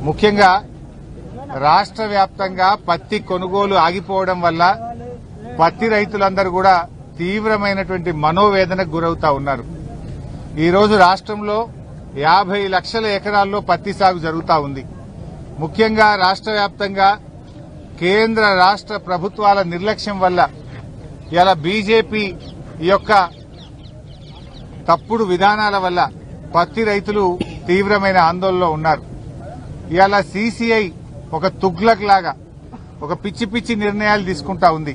ముఖ్యంగా రాష్ట్ర వ్యాప్తంగా పత్తి కొనుగోలు ఆగిపోవడం వల్ల పత్తి రైతులందరూ కూడా తీవ్రమైనటువంటి మనోవేదనకు గురవుతా ఉన్నారు. ఈరోజు రాష్ట్రంలో 50 లక్షల ఎకరాల్లో పత్తి సాగు జరుగుతా ఉంది. ముఖ్యంగా రాష్ట్ర వ్యాప్తంగా కేంద్ర రాష్ట్ర ప్రభుత్వాల నిర్లక్ష్యం వల్ల ఇలా బీజేపీ యొక్క తప్పుడు విధానాల వల్ల పత్తి రైతులు తీవ్రమైన ఆందోళనలో ఉన్నారు. ఇవాళ సీసీఐ ఒక తుగ్లక్ లాగా ఒక పిచ్చి పిచ్చి నిర్ణయాలు తీసుకుంటా ఉంది.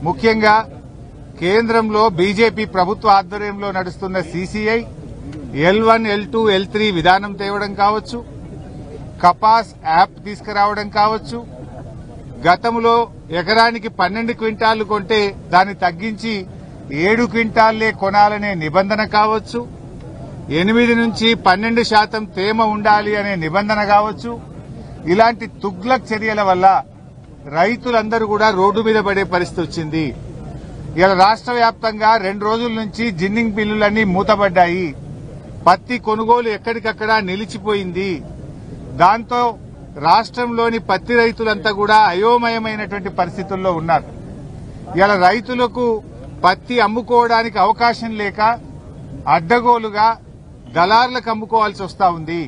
ముఖ్యంగా కేంద్రంలో బీజేపీ ప్రభుత్వ ఆధ్వర్యంలో నడుస్తున్న సీసీఐ L1, L2, L3 విధానం తేవడం కావచ్చు, కపాస్ యాప్ తీసుకురావడం కావచ్చు, గతంలో ఎకరానికి 12 క్వింటాళ్లు కొంటే దాన్ని తగ్గించి 7 క్వింటాళ్లే కొనాలనే నిబంధన కావచ్చు, 8 నుంచి 12% తేమ ఉండాలి అనే నిబంధన కావచ్చు. ఇలాంటి తుగ్లక్ చర్యల వల్ల రైతులందరూ కూడా రోడ్డు మీద పడే పరిస్థితి వచ్చింది. ఇలా రాష్ట్ర వ్యాప్తంగా 2 రోజుల నుంచి జిన్నింగ్ బిల్లులన్నీ మూతబడ్డాయి. పత్తి కొనుగోలు ఎక్కడికక్కడ నిలిచిపోయింది. దాంతో రాష్ట్రంలోని పత్తి రైతులంతా కూడా అయోమయమైనటువంటి పరిస్థితుల్లో ఉన్నారు. ఇలా రైతులకు పత్తి అమ్ముకోవడానికి అవకాశం లేక అడ్డగోలుగా దళార్లకు అమ్ముకోవాల్సి వస్తా ఉంది.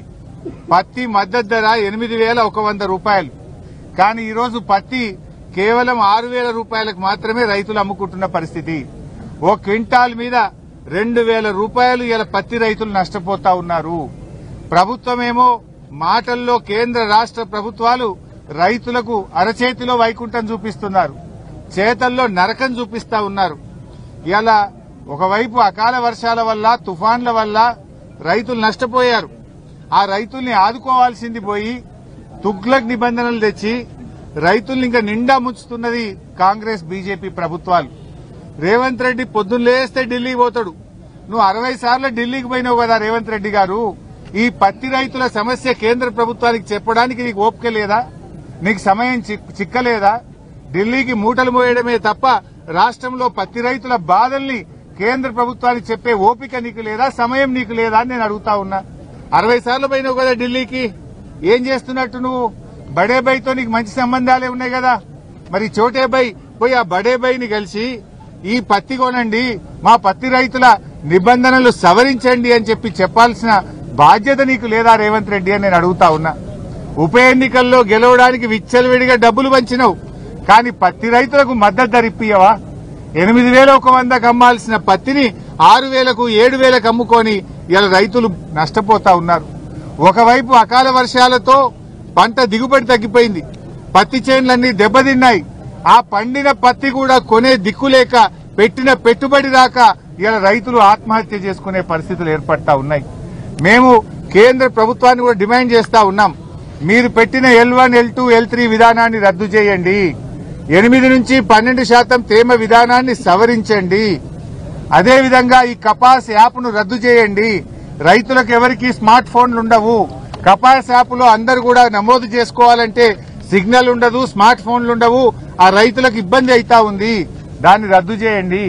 పత్తి మద్దతు ధర 8,100 రూపాయలు. కానీ ఈరోజు పత్తి కేవలం 6,000 రూపాయలకు మాత్రమే రైతులు అమ్ముకుంటున్న పరిస్థితి. ఓ క్వింటాల్ మీద 2,000 రూపాయలు ఇలా పత్తి రైతులు నష్టపోతా ఉన్నారు. ప్రభుత్వమేమో మాటల్లో కేంద్ర రాష్ట్ర ప్రభుత్వాలు రైతులకు అరచేతిలో వైకుంఠం చూపిస్తున్నారు, చేతల్లో నరకం చూపిస్తా ఉన్నారు. ఇలా ఒకవైపు అకాల వర్షాల వల్ల తుఫాన్ల వల్ల రైతులు నష్టపోయారు. ఆ రైతుల్ని ఆదుకోవాల్సింది పోయి తుగ్లక్ నిబంధనలు తెచ్చి రైతుల్ని ఇంకా నిండా ముంచుతున్నది కాంగ్రెస్ బీజేపీ ప్రభుత్వాలు. రేవంత్ రెడ్డి పొద్దున్నేస్తే ఢిల్లీకి పోతాడు. నువ్వు 60 సార్లు ఢిల్లీకి పోయినావు కదా రేవంత్ రెడ్డి గారు. ఈ పత్తి రైతుల సమస్య కేంద్ర ప్రభుత్వానికి చెప్పడానికి నీకు ఓపిక లేదా? నీకు సమయం చిక్కలేదా? ఢిల్లీకి మూటలు మోయడమే తప్ప రాష్ట్రంలో పత్తి రైతుల బాధల్ని కేంద్ర ప్రభుత్వానికి చెప్పే ఓపిక నీకు లేదా? సమయం నీకు లేదా అని నేను అడుగుతా ఉన్నా. 60 సార్లు పోయినావు కదా ఢిల్లీకి. ఏం చేస్తున్నట్టు నువ్వు? బడే బైతో నీకు మంచి సంబంధాలే ఉన్నాయి కదా. మరి చోటే బై పోయి ఆ బడే బైని కలిసి ఈ పత్తి కొనండి, మా పత్తి రైతుల నిబంధనలు సవరించండి అని చెప్పాల్సిన బాధ్యత నీకు లేదా రేవంత్ రెడ్డి అని నేను అడుగుతా ఉన్నా. ఉప ఎన్నికల్లో గెలవడానికి విచ్చలవిడిగా డబ్బులు పంచినావు, కానీ పత్తి రైతులకు మద్దతు ధర ఇప్పియవా? 8,100కు అమ్మాల్సిన పత్తిని 6,000కు 7,000కు అమ్ముకొని ఇలా రైతులు నష్టపోతా ఉన్నారు. ఒకవైపు అకాల వర్షాలతో పంట దిగుబడి తగ్గిపోయింది, పత్తి చేన్లన్నీ దెబ్బతిన్నాయి. ఆ పండిన పత్తి కూడా కొనే దిక్కులేక పెట్టిన పెట్టుబడి రాక ఇలా రైతులు ఆత్మహత్య చేసుకునే పరిస్థితులు ఏర్పడతా ఉన్నాయి. మేము కేంద్ర ప్రభుత్వాన్ని కూడా డిమాండ్ చేస్తా ఉన్నాం, మీరు పెట్టిన L1, L2, L3 విధానాన్ని రద్దు చేయండి, 8 నుంచి 12% తేమ విధానాన్ని సవరించండి, అదేవిధంగా ఈ కపాస్ యాప్ను రద్దు చేయండి. రైతులకు ఎవరికి స్మార్ట్ ఫోన్లు ఉండవు. కపాస్ యాప్ లో అందరూ కూడా నమోదు చేసుకోవాలంటే సిగ్నల్ ఉండదు, స్మార్ట్ ఫోన్లు ఉండవు. ఆ రైతులకు ఇబ్బంది అవుతా ఉంది, దాన్ని రద్దు చేయండి.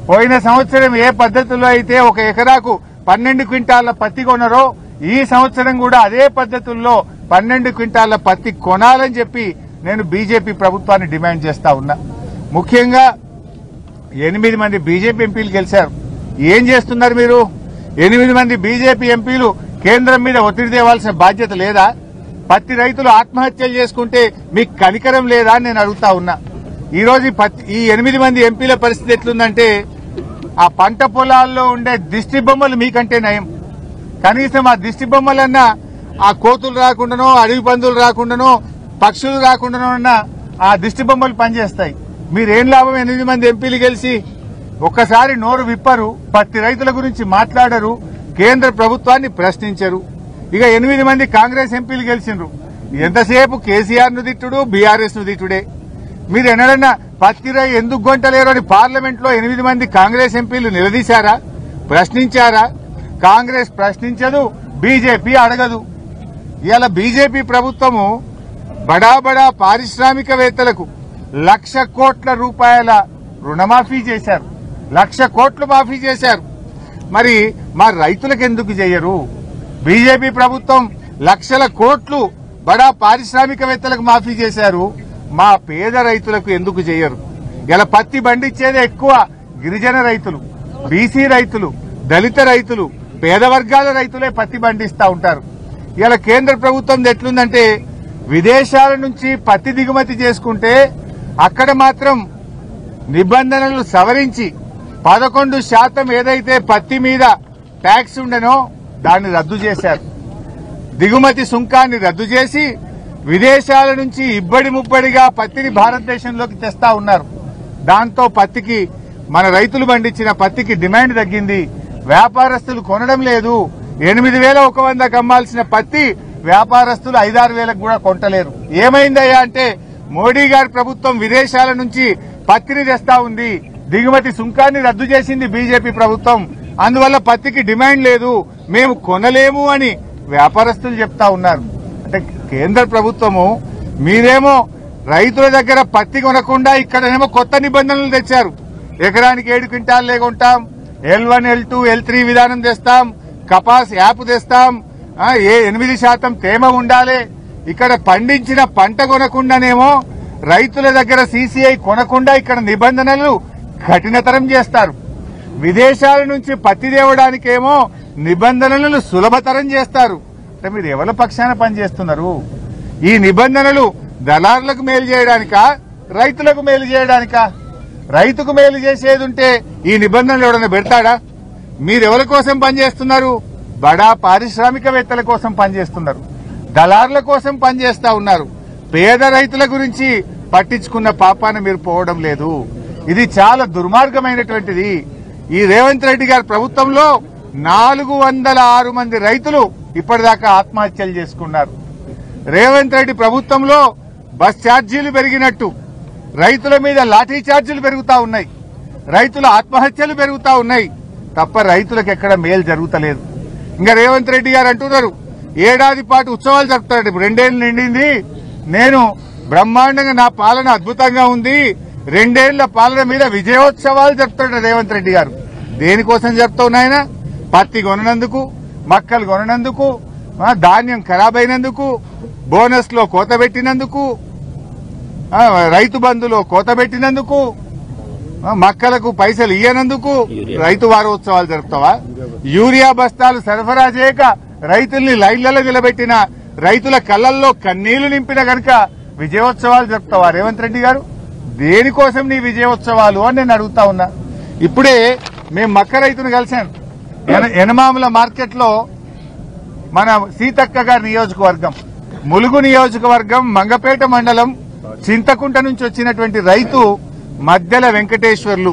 పోయిన సంవత్సరం ఏ పద్ధతిలో అయితే ఒక ఎకరాకు 12 క్వింటాళ్ల పత్తి కొనరో ఈ సంవత్సరం కూడా అదే పద్ధతుల్లో 12 క్వింటాళ్ల పత్తి కొనాలని చెప్పి నేను బీజేపీ ప్రభుత్వాన్ని డిమాండ్ చేస్తా ఉన్నా. ముఖ్యంగా 8 మంది బీజేపీ ఎంపీలు గెలిచారు. ఏం చేస్తున్నారు మీరు? 8 మంది బీజేపీ ఎంపీలు కేంద్రం మీద ఒత్తిడి తేవాల్సిన బాధ్యత లేదా? పత్తి రైతులు ఆత్మహత్యలు చేసుకుంటే మీకు కనికరం లేదా అని నేను అడుగుతా ఉన్నా. ఈ రోజు ఈ 8 మంది ఎంపీల పరిస్థితి ఎట్లుందంటే ఆ పంట పొలాల్లో ఉండే దిష్టి బొమ్మలు మీకంటే నయం. కనీసం ఆ దిష్టి బొమ్మలన్నా ఆ కోతులు రాకుండానో, అడవి పందులు రాకుండానో, పక్షులు రాకుండానో ఆ దిష్టి బొమ్మలు పనిచేస్తాయి. మీరేం లాభం? 8 మంది ఎంపీలు గెలిచి ఒక్కసారి నోరు విప్పరు, పత్తి రైతుల గురించి మాట్లాడరు, కేంద్ర ప్రభుత్వాన్ని ప్రశ్నించరు. ఇక 8 మంది కాంగ్రెస్ ఎంపీలు గెలిచిండ్రు, ఎంతసేపు కేసీఆర్ ను తిట్టుడు, బీఆర్ఎస్ ను తిట్టుడే. మీరు ఎన్నడన్నా పత్తి రై ఎందుకు గొంటలేరు అని పార్లమెంట్ లో 8 మంది కాంగ్రెస్ ఎంపీలు నిలదీశారా? ప్రశ్నించారా? కాంగ్రెస్ ప్రశ్నించదు, బీజేపీ అడగదు. ఇవాళ బీజేపీ ప్రభుత్వము బడా బడా పారిశ్రామికవేత్తలకు 1,00,000 కోట్ల రూపాయల రుణమాఫీ చేశారు, 1,00,000 కోట్లు మాఫీ చేశారు. మరి మా రైతులకు ఎందుకు చేయరు? బీజేపీ ప్రభుత్వం లక్షల కోట్లు బడా పారిశ్రామికవేత్తలకు మాఫీ చేశారు, మా పేద రైతులకు ఎందుకు చేయరు? ఇలా పత్తి పండించేదే ఎక్కువ గిరిజన రైతులు, బీసీ రైతులు, దళిత రైతులు, పేద వర్గాల రైతులే పత్తి పండిస్తా ఉంటారు. ఇలా కేంద్ర ప్రభుత్వం ఎట్లుందంటే విదేశాల నుంచి పత్తి దిగుమతి చేసుకుంటే అక్కడ మాత్రం నిబంధనలు సవరించి 11% ఏదైతే పత్తి మీద ట్యాక్స్ ఉండనో దాన్ని రద్దు చేశారు. దిగుమతి సుంకాన్ని రద్దు చేసి విదేశాల నుంచి ఇబ్బడి ముబ్బడిగా పత్తిని భారతదేశంలోకి తెస్తా ఉన్నారు. దాంతో పత్తికి, మన రైతులు పండించిన పత్తికి డిమాండ్ తగ్గింది. వ్యాపారస్తులు కొనడం లేదు. 8,100కు అమ్మాల్సిన పత్తి వ్యాపారస్తులు 5,000-6,000కు కూడా కొంటలేరు. ఏమైందయ్యా అంటే మోడీ గారి ప్రభుత్వం విదేశాల నుంచి పత్తిని తెస్తా ఉంది, దిగుమతి సుంకాన్ని రద్దు చేసింది బీజేపీ ప్రభుత్వం, అందువల్ల పత్తికి డిమాండ్ లేదు, మేము కొనలేము అని వ్యాపారస్తులు చెప్తా ఉన్నారు. అంటే కేంద్ర ప్రభుత్వము మీరేమో రైతుల దగ్గర పత్తి కొనకుండా ఇక్కడనేమో కొత్త నిబంధనలు తెచ్చారు. ఎకరానికి 7 క్వింటాలే కొంటాం, L1, L2, L3 విధానం తెస్తాం, కపాస్ యాప్ తెస్తాం, 8% తేమ ఉండాలి. ఇక్కడ పండించిన పంట కొనకుండానేమో రైతుల దగ్గర CCI కొనకుండా ఇక్కడ నిబంధనలు కఠినతరం చేస్తారు. విదేశాల నుంచి పత్తి తేవడానికేమో నిబంధనలను సులభతరం చేస్తారు. అంటే మీరు ఎవరి పక్షాన పనిచేస్తున్నారు? ఈ నిబంధనలు దళారులకు మేలు చేయడానికా, రైతులకు మేలు చేయడానికా? రైతుకు మేలు చేసేది ఉంటే ఈ నిబంధనలు ఎవడన్నా పెడతాడా? మీరెవరి కోసం పనిచేస్తున్నారు? బడా పారిశ్రామికవేత్తల కోసం పనిచేస్తున్నారు, దళారుల కోసం పనిచేస్తా ఉన్నారు. పేద రైతుల గురించి పట్టించుకున్న పాపాన మీరు పోవడం లేదు. ఇది చాలా దుర్మార్గమైనటువంటిది. ఈ రేవంత్ రెడ్డి గారి ప్రభుత్వంలో 406 మంది రైతులు ఇప్పటిదాకా ఆత్మహత్యలు చేసుకున్నారు. రేవంత్ రెడ్డి ప్రభుత్వంలో బస్ ఛార్జీలు పెరిగినట్టు రైతుల మీద లాఠీ ఛార్జీలు పెరుగుతా ఉన్నాయి, రైతుల ఆత్మహత్యలు పెరుగుతా ఉన్నాయి తప్ప రైతులకు ఎక్కడ మేలు జరుగుతలేదు. ఇంకా రేవంత్ రెడ్డి గారు అంటున్నారు ఏడాది పాటు ఉత్సవాలు జరుపుతాడు. ఇప్పుడు 2 ఏళ్లు నిండింది, నేను బ్రహ్మాండంగా, నా పాలన అద్భుతంగా ఉంది, 2 ఏళ్ల పాలన మీద విజయోత్సవాలు జరుపుతాడు రేవంత్ రెడ్డి గారు. దేనికోసం జరుపుతున్నాయన? పత్తి కొననందుకు, మక్కలు కొననందుకు, ధాన్యం ఖరాబ్ అయినందుకు, బోనస్ లో కోత పెట్టినందుకు, రైతు బంధులో కోత పెట్టినందుకు, మక్కలకు పైసలు ఇయ్యనందుకు రైతు వారోత్సవాలు జరుపుతావా? యూరియా బస్తాలు సరఫరా చేయక రైతుల్ని లైన్లలో నిలబెట్టిన, రైతుల కళ్లల్లో కన్నీళ్లు నింపిన గనక విజయోత్సవాలు జరుపుతావా రేవంత్ రెడ్డి గారు? దేనికోసం నీ విజయోత్సవాలు అని నేను అడుగుతా ఉన్నా. ఇప్పుడే మేము మక్క రైతును కలిశాను ఎనమాముల మార్కెట్ లో. మన సీతక్క గారి నియోజకవర్గం, ములుగు నియోజకవర్గం, మంగపేట మండలం, చింతకుంట నుంచి వచ్చినటువంటి రైతు మద్దెల వెంకటేశ్వర్లు